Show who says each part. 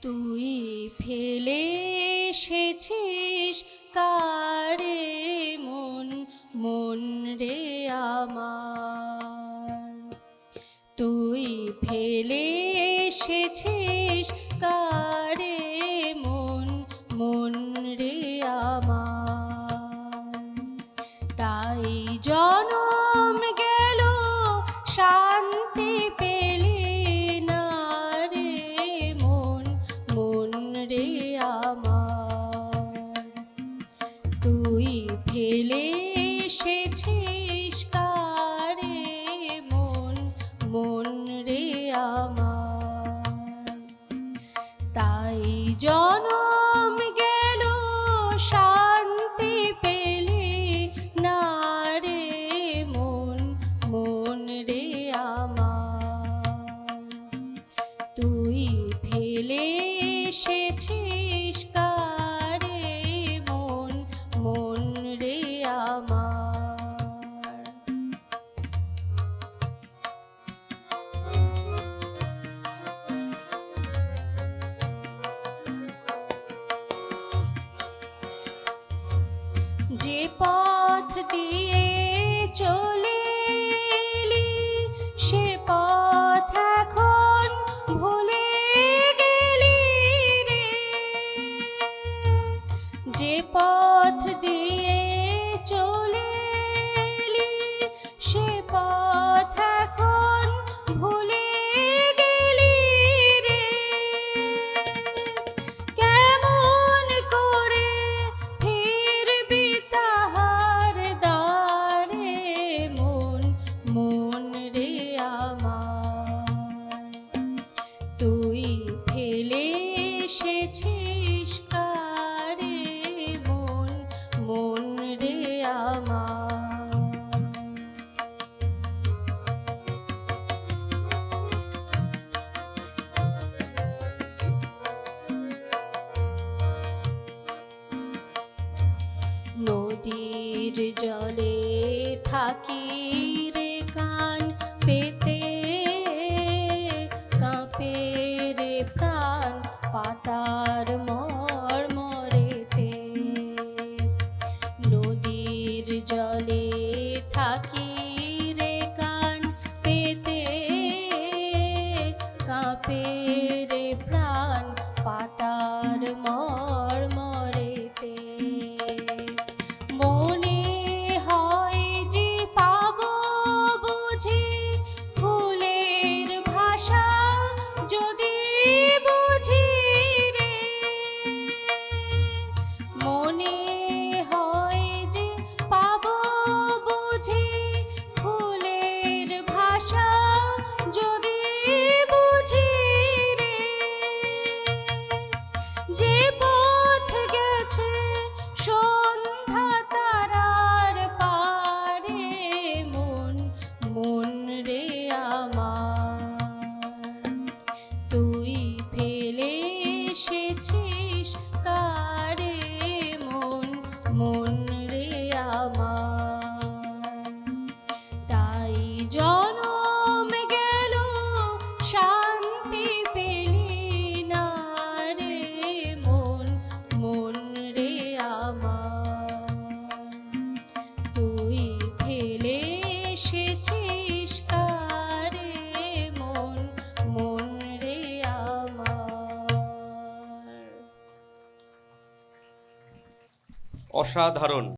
Speaker 1: তুই ফেলে এসেছিস কারে মন, মন রে আমার। তুই ফেলে এসেছিস কারে মন, মন রে আমার। তাই জনম গেল শান্তি পেলি না রে মন, মন রে আমার। তুই ফেলে এসেছিস কারে মন, মন রে আমার। তাই জনম গেল শান্তি পেলি না রে মন, মন রে আমার। তুই ফেলে এসেছিস কারে মন, মন রে আমার। যে পথ দিয়ে চলে এলি সে পথ এখন ভুলে গেলি রে। যে পথ দিয়ে চলে এলি সে পথ এখন ভুলে গেলি রে। কেমন করে ফিরবি তাহার দ্বারে মন, মন রে আমার। তুই ফেলে এসেছিস কারে মন, মন রে আমার। নদীর জলে থাকি রে কান পেতে, কাঁপে রে প্রাণ পাতার মর্মরেতে। নদীর জলে থাকি রে কান পেতে, কাঁপে রে প্রাণ পাতার মর্মরেতে। মনে হয় যে পাবো বুঝি ফুলের ভাষা যদি বুঝি রে। মনে হয় যে পাবো বুঝি ফুলের ভাষা যদি বুঝি রে। যে পথ গেছে সন্ধ্যা তারার পারে মন, মন রে আমার। তুই ফেলে এসেছিস কারে মন, মন রে আমার। তাই জনম গেল শান্তি পেলি না রে মন, মন রে আমার। তুই ফেলে এসেছিস কারে মন, মন রে আমার।
Speaker 2: অসাধারণ।